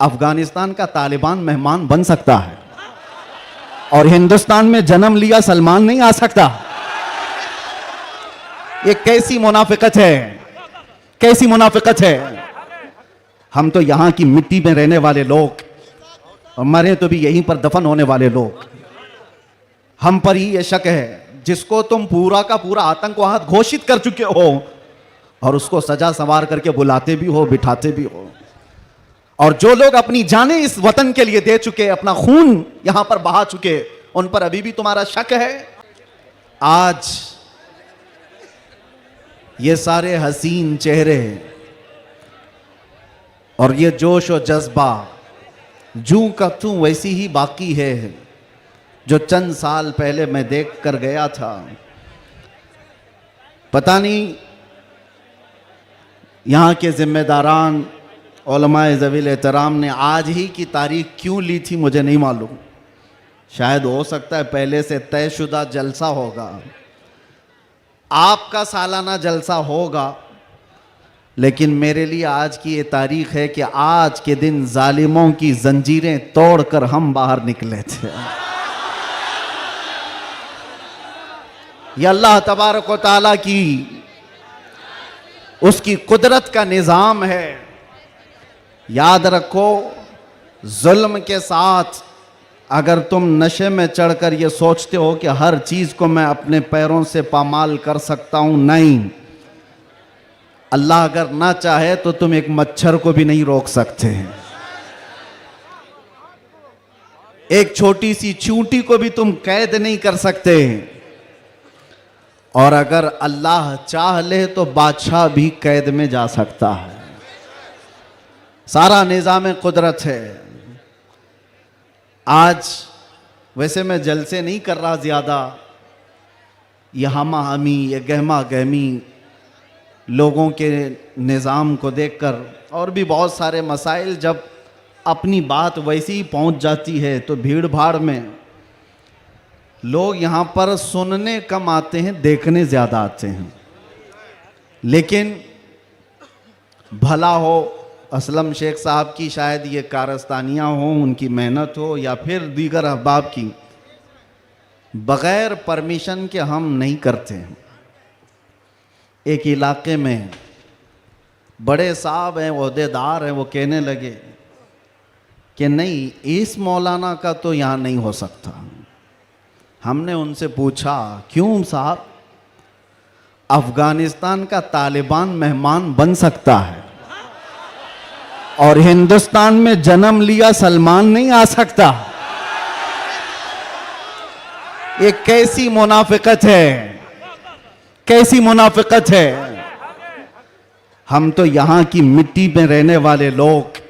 अफगानिस्तान का तालिबान मेहमान बन सकता है और हिंदुस्तान में जन्म लिया सलमान नहीं आ सकता। ये कैसी मुनाफिकत है, कैसी मुनाफिकत है। हम तो यहां की मिट्टी में रहने वाले लोग और मरे तो भी यहीं पर दफन होने वाले लोग। हम पर ही ये शक है जिसको तुम पूरा का पूरा आतंकवाद घोषित कर चुके हो और उसको सजा संवार करके बुलाते भी हो, बिठाते भी हो। और जो लोग अपनी जानें इस वतन के लिए दे चुके, अपना खून यहां पर बहा चुके, उन पर अभी भी तुम्हारा शक है। आज ये सारे हसीन चेहरे और ये जोश और जज्बा जूं का तूं वैसी ही बाकी है जो चंद साल पहले मैं देख कर गया था। पता नहीं यहाँ के जिम्मेदारान उलमाए ज़वील एहतराम ने आज ही की तारीख क्यों ली थी, मुझे नहीं मालूम। शायद हो सकता है पहले से तयशुदा जलसा होगा, आपका सालाना जलसा होगा, लेकिन मेरे लिए आज की ये तारीख है कि आज के दिन जालिमों की जंजीरें तोड़कर हम बाहर निकले थे। ये अल्लाह तबारक व तआला की उसकी कुदरत का निज़ाम है। याद रखो, जुल्म के साथ अगर तुम नशे में चढ़कर ये सोचते हो कि हर चीज़ को मैं अपने पैरों से पामाल कर सकता हूं, नहीं। अल्लाह अगर ना चाहे तो तुम एक मच्छर को भी नहीं रोक सकते हैं, एक छोटी सी चींटी को भी तुम कैद नहीं कर सकते। और अगर अल्लाह चाह ले तो बादशाह भी कैद में जा सकता है। सारा निज़ाम कुदरत है। आज वैसे मैं जलसे नहीं कर रहा ज़्यादा, ये हमा हमी, ये गहमा गहमी लोगों के निज़ाम को देखकर, और भी बहुत सारे मसाइल जब अपनी बात वैसी ही पहुंच जाती है तो भीड़ भाड़ में लोग यहाँ पर सुनने कम आते हैं, देखने ज़्यादा आते हैं। लेकिन भला हो असलम शेख साहब की, शायद ये कारस्तानियाँ हों, उनकी मेहनत हो, या फिर दीगर अहबाब की, बग़ैर परमिशन के हम नहीं करते हैं। एक इलाके में बड़े साहब हैं, ओहदेदार हैं, वो कहने लगे कि नहीं, इस मौलाना का तो यहाँ नहीं हो सकता। हमने उनसे पूछा क्यों साहब? अफगानिस्तान का तालिबान मेहमान बन सकता है और हिंदुस्तान में जन्म लिया सलमान नहीं आ सकता। ये कैसी मुनाफिकत है, कैसी मुनाफिकत है। हम तो यहां की मिट्टी में रहने वाले लोग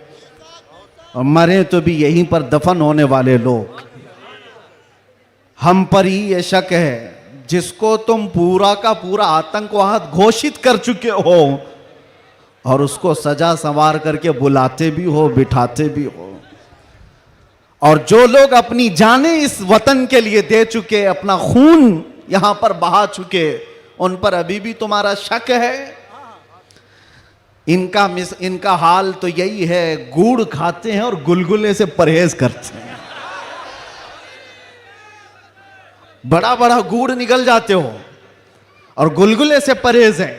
और मरे तो भी यहीं पर दफन होने वाले लोग। हम पर ही ये शक है जिसको तुम पूरा का पूरा आतंकवाद घोषित कर चुके हो और उसको सजा संवार करके बुलाते भी हो, बिठाते भी हो। और जो लोग अपनी जानें इस वतन के लिए दे चुके, अपना खून यहां पर बहा चुके, उन पर अभी भी तुम्हारा शक है। इनका हाल तो यही है, गुड़ खाते हैं और गुलगुले से परहेज करते हैं। बड़ा बड़ा गुड़ निकल जाते हो और गुलगुले से परहेज है।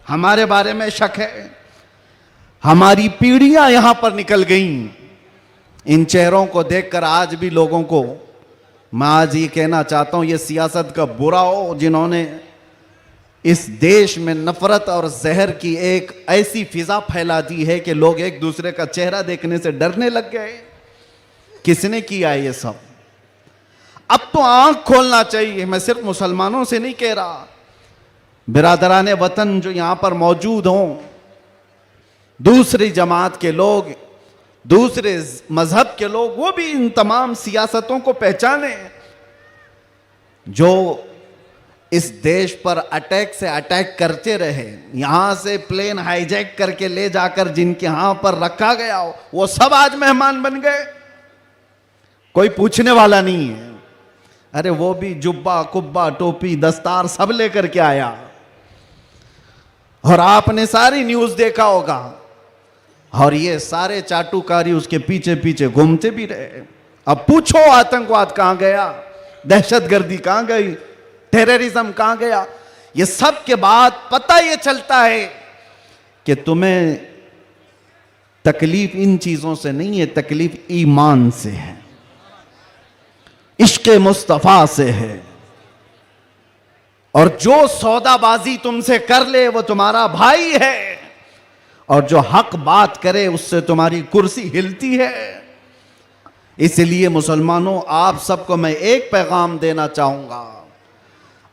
हमारे बारे में शक है। हमारी पीढ़ियां यहां पर निकल गईं। इन चेहरों को देखकर आज भी लोगों को मैं आज ये कहना चाहता हूं, ये सियासत का बुरा हो जिन्होंने इस देश में नफरत और जहर की एक ऐसी फिजा फैला दी है कि लोग एक दूसरे का चेहरा देखने से डरने लग गए। किसने किया ये सब? अब तो आंख खोलना चाहिए। मैं सिर्फ मुसलमानों से नहीं कह रहा, बिरादराने वतन जो यहां पर मौजूद हों, दूसरी जमात के लोग, दूसरे मजहब के लोग, वो भी इन तमाम सियासतों को पहचाने जो इस देश पर अटैक से अटैक करते रहे। यहां से प्लेन हाईजैक करके ले जाकर जिनके यहां पर रखा गया हो, वो सब आज मेहमान बन गए। कोई पूछने वाला नहीं है। अरे वो भी जुब्बा, कुब्बा, टोपी, दस्तार सब लेकर के आया। और आपने सारी न्यूज़ देखा होगा, और ये सारे चाटुकारी उसके पीछे पीछे घूमते भी रहे। अब पूछो आतंकवाद कहां गया, दहशतगर्दी कहां गई, टेररिज्म कहां गया। ये सब के बाद पता ये चलता है कि तुम्हें तकलीफ इन चीजों से नहीं है, तकलीफ ईमान से है, इश्क मुस्तफा से है। और जो सौदाबाजी तुमसे कर ले वो तुम्हारा भाई है, और जो हक बात करे उससे तुम्हारी कुर्सी हिलती है। इसलिए मुसलमानों, आप सबको मैं एक पैगाम देना चाहूंगा,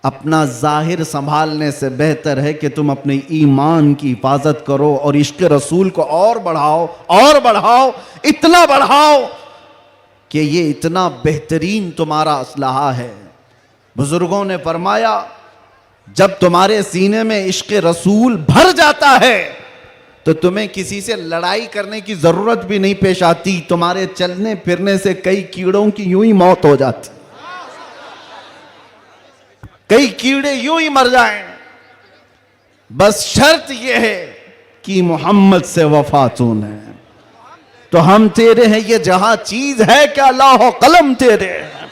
अपना जाहिर संभालने से बेहतर है कि तुम अपने ईमान की हिफाजत करो और इश्क रसूल को और बढ़ाओ, इतना बढ़ाओ कि ये इतना बेहतरीन तुम्हारा असलहा है। बुजुर्गों ने फरमाया, जब तुम्हारे सीने में इश्क रसूल भर जाता है तो तुम्हें किसी से लड़ाई करने की जरूरत भी नहीं पेश आती। तुम्हारे चलने फिरने से कई कीड़ों की यूं ही मौत हो जाती, कई कीड़े यूं ही मर जाएं। बस शर्त यह है कि मोहम्मद से वफा तूने, तो हम तेरे हैं। ये जहां चीज है कि अल्लाह कलम तेरे हैं।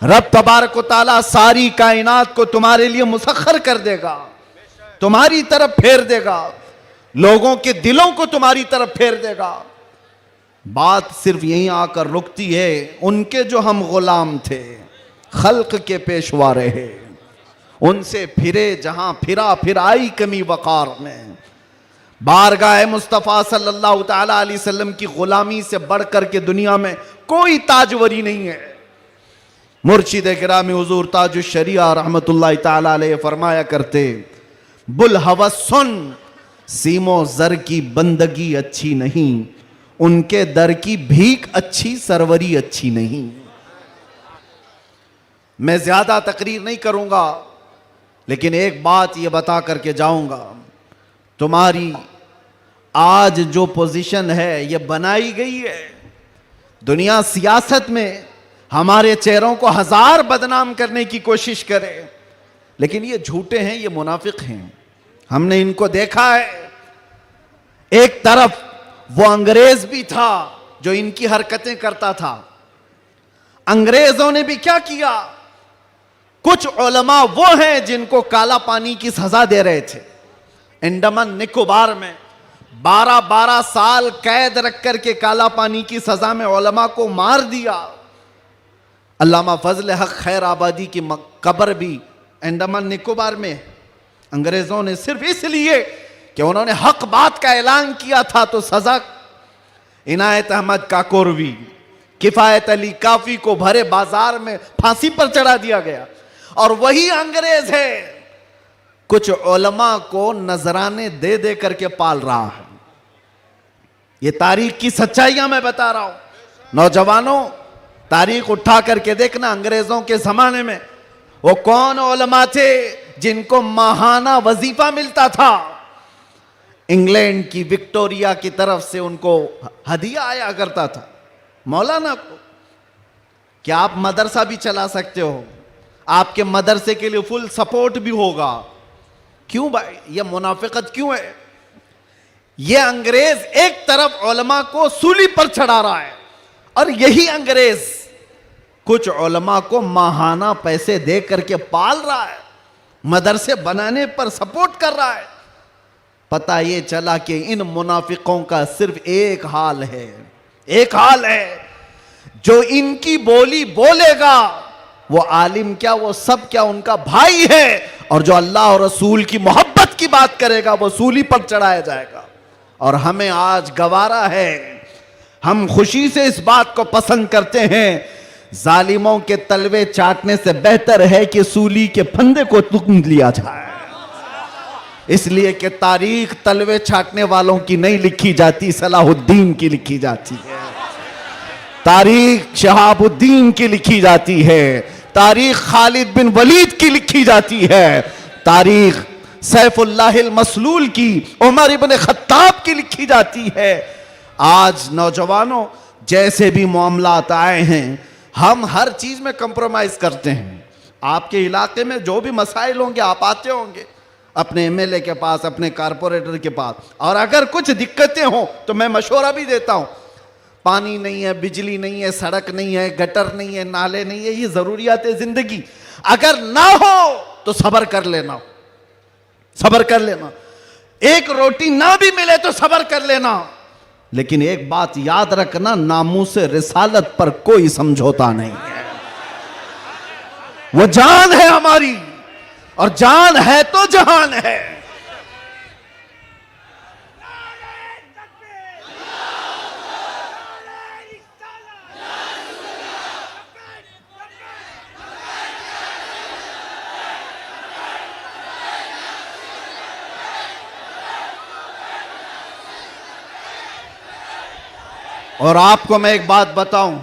रब तबारक व तआला सारी कायनात को तुम्हारे लिए मुसख्खर कर देगा, तुम्हारी तरफ फेर देगा, लोगों के दिलों को तुम्हारी तरफ फेर देगा। बात सिर्फ यहीं आकर रुकती है। उनके जो हम गुलाम थे, खल्क के पेशवा रहे, उनसे फिरे जहां फिरा, फिर आई कमी वकार में। बारगाह मुस्तफ़ा सल्लल्लाहु तआला अलैहि वसल्लम की गुलामी से बढ़कर के दुनिया में कोई ताजवरी नहीं है। मुर्शिद गिरामी हुजूर ताजुश शरिया रहमतुल्लाह तआला अलैहि फरमाया करते, बुल हवस सुन, सीमो जर की बंदगी अच्छी नहीं, उनके दर की भीख अच्छी, सरवरी अच्छी नहीं। मैं ज्यादा तकरीर नहीं करूंगा, लेकिन एक बात यह बता करके जाऊंगा, तुम्हारी आज जो पोजीशन है यह बनाई गई है। दुनिया सियासत में हमारे चेहरों को हजार बदनाम करने की कोशिश करे, लेकिन ये झूठे हैं, ये मुनाफिक हैं। हमने इनको देखा है। एक तरफ वो अंग्रेज भी था जो इनकी हरकतें करता था। अंग्रेजों ने भी क्या किया, कुछ उलमा वो हैं जिनको काला पानी की सजा दे रहे थे। अंडमान निकोबार में 12-12 साल कैद रख करके काला पानी की सजा में उलमा को मार दिया। अल्लामा फजल हक खैर आबादी की कब्र भी अंडमान निकोबार में। अंग्रेजों ने सिर्फ इसलिए कि उन्होंने हक बात का ऐलान किया था तो सजा इनायत अहमद काकोरवी, किफायत अली काफी को भरे बाजार में फांसी पर चढ़ा दिया गया। और वही अंग्रेज है कुछ उलमा को नजराने दे दे करके पाल रहा है। ये तारीख की सच्चाइयां मैं बता रहा हूं। नौजवानों, तारीख उठा करके देखना, अंग्रेजों के जमाने में वो कौन उलमा थे जिनको माहाना वजीफा मिलता था। इंग्लैंड की विक्टोरिया की तरफ से उनको हदिया आया करता था मौलाना को। क्या आप मदरसा भी चला सकते हो, आपके मदरसे के लिए फुल सपोर्ट भी होगा। क्यों भाई, ये मुनाफिकत क्यों है? ये अंग्रेज एक तरफ उलमा को सूली पर चढ़ा रहा है, और यही अंग्रेज कुछ उलमा को माहाना पैसे दे करके पाल रहा है, मदरसे बनाने पर सपोर्ट कर रहा है। पता ये चला कि इन मुनाफिकों का सिर्फ एक हाल है, एक हाल है, जो इनकी बोली बोलेगा वो आलिम क्या, वो सब क्या, उनका भाई है। और जो अल्लाह और रसूल की मोहब्बत की बात करेगा वो सूली पर चढ़ाया जाएगा। और हमें आज गवारा है, हम खुशी से इस बात को पसंद करते हैं, जालिमों के तलवे चाटने से बेहतर है कि सूली के फंदे को तुम लिया जाए। इसलिए कि तारीख तलवे चाटने वालों की नहीं लिखी जाती, सलाहुद्दीन की लिखी जाती है। तारीख शहाबुद्दीन की लिखी जाती है, तारीख खालिद बिन वलीद की लिखी जाती है, तारीख सैफुल्लाहिल मसलूल की, उमर इब्न खत्ताब की लिखी जाती है। आज नौजवानों, जैसे भी मामलात आए हैं, हम हर चीज में कंप्रोमाइज करते हैं। आपके इलाके में जो भी मसाइल होंगे आप आते होंगे, अपने एमएलए के पास, अपने कारपोरेटर के पास, और अगर कुछ दिक्कतें हो तो मैं मशवरा भी देता हूं। पानी नहीं है, बिजली नहीं है, सड़क नहीं है, गटर नहीं है, नाले नहीं है, ये जरूरियात है जिंदगी। अगर ना हो तो सब्र कर लेना, सब्र कर लेना। एक रोटी ना भी मिले तो सब्र कर लेना, लेकिन एक बात याद रखना, नामूस रिसालत पर कोई समझौता नहीं है। वो जान है हमारी, और जान है तो जहान है। और आपको मैं एक बात बताऊं,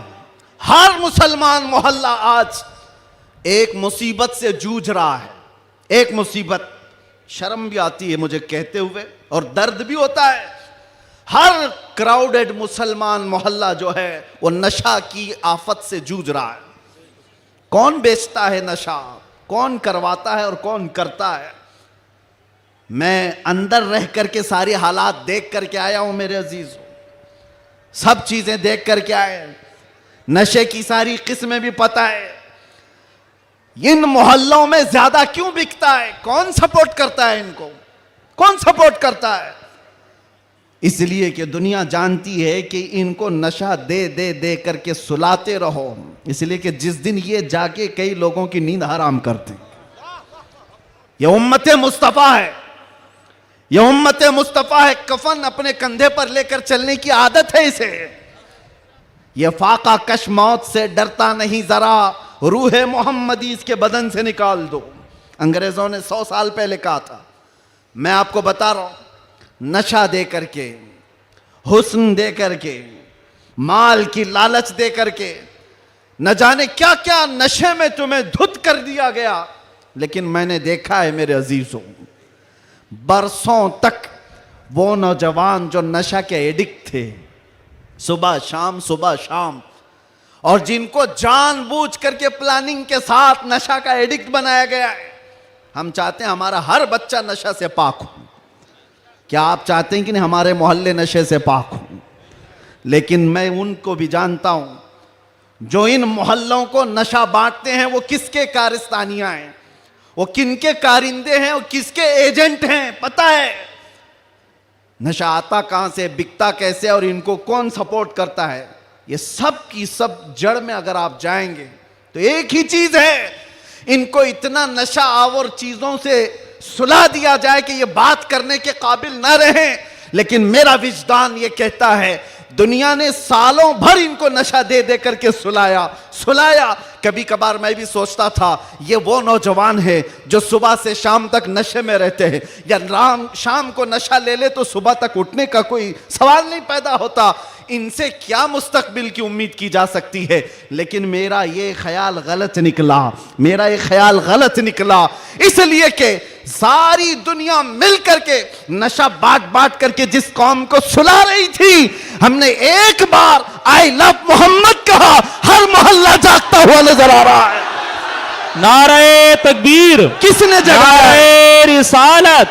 हर मुसलमान मोहल्ला आज एक मुसीबत से जूझ रहा है। एक मुसीबत, शर्म भी आती है मुझे कहते हुए और दर्द भी होता है। हर क्राउडेड मुसलमान मोहल्ला जो है वो नशा की आफत से जूझ रहा है। कौन बेचता है नशा, कौन करवाता है और कौन करता है। मैं अंदर रह करके सारे हालात देख करके आया हूं मेरे अजीज, सब चीजें देख करके आए, नशे की सारी किस्में भी पता है। इन मोहल्लों में ज्यादा क्यों बिकता है, कौन सपोर्ट करता है इनको, कौन सपोर्ट करता है? इसलिए कि दुनिया जानती है कि इनको नशा दे दे दे करके सुलाते रहो, इसलिए कि जिस दिन ये जाके कई लोगों की नींद हराम करते। ये उम्मत मुस्तफा है, ये उम्मत मुस्तफा है। कफन अपने कंधे पर लेकर चलने की आदत है इसे। ये फाका कश मौत से डरता नहीं, जरा रूह मोहम्मदी इसके बदन से निकाल दो। अंग्रेजों ने 100 साल पहले कहा था। मैं आपको बता रहा हूं, नशा दे करके, हुस्न दे करके, माल की लालच दे करके, न जाने क्या क्या नशे में तुम्हें धुत कर दिया गया। लेकिन मैंने देखा है मेरे अजीजों, बरसों तक वो नौजवान जो नशा के एडिक्ट थे, सुबह शाम सुबह शाम, और जिनको जानबूझ करके प्लानिंग के साथ नशा का एडिक्ट बनाया गया है। हम चाहते हैं हमारा हर बच्चा नशा से पाक हो। क्या आप चाहते हैं कि नहीं हमारे मोहल्ले नशे से पाक हो? लेकिन मैं उनको भी जानता हूं जो इन मोहल्लों को नशा बांटते हैं, वो किसके कारस्तानियां हैं, वो किनके कारिंदे हैं, वो किसके एजेंट हैं, पता है। नशा आता कहां से, बिकता कैसे, और इनको कौन सपोर्ट करता है, ये सब की सब जड़ में अगर आप जाएंगे तो एक ही चीज है, इनको इतना नशा आवर चीजों से सुला दिया जाए कि ये बात करने के काबिल ना रहे। लेकिन मेरा विजदान ये कहता है, दुनिया ने सालों भर इनको नशा दे दे करके सुलाया। कभी कभार मैं भी सोचता था ये वो नौजवान है जो सुबह से शाम तक नशे में रहते हैं, या शाम को नशा ले ले तो सुबह तक उठने का कोई सवाल नहीं पैदा होता। इनसे क्या मुस्तकबिल की उम्मीद की जा सकती है। लेकिन मेरा ये ख्याल गलत निकला, मेरा ये ख्याल गलत निकला, इसलिए कि सारी दुनिया मिल करके नशा बांट बांट करके जिस कौम को सुला रही थी, हमने एक बार आई लव मोहम्मद कहा, हर मोहल्ला जागता हुआ नजर आ रहा है। नारे तकबीर, किसने जगाया? नारे रिसालत,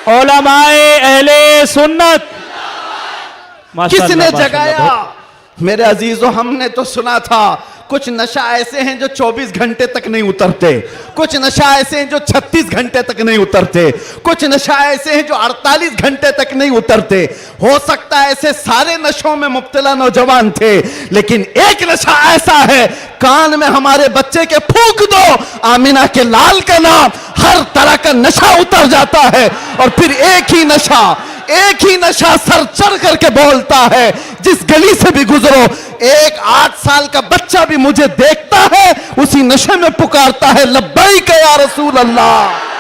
उलमाए अहले सुन्नत, किसने जगाया? मेरे अजीजों, हमने तो सुना था कुछ नशा ऐसे हैं जो 24 घंटे तक नहीं उतरते, कुछ नशा ऐसे हैं जो 36 घंटे तक नहीं उतरते, कुछ नशा ऐसे हैं जो 48 घंटे तक नहीं उतरते। हो सकता है ऐसे सारे नशों में मुब्तला नौजवान थे, लेकिन एक नशा ऐसा है, कान में हमारे बच्चे के फूंक दो आमिना के लाल का नाम, हर तरह का नशा उतर जाता है। और फिर एक ही नशा सर चढ़ करके बोलता है, जिस गली से भी गुजरो, एक 8 साल का बच्चा भी मुझे देखता है, उसी नशे में पुकारता है, लब्बैक या रसूल अल्लाह।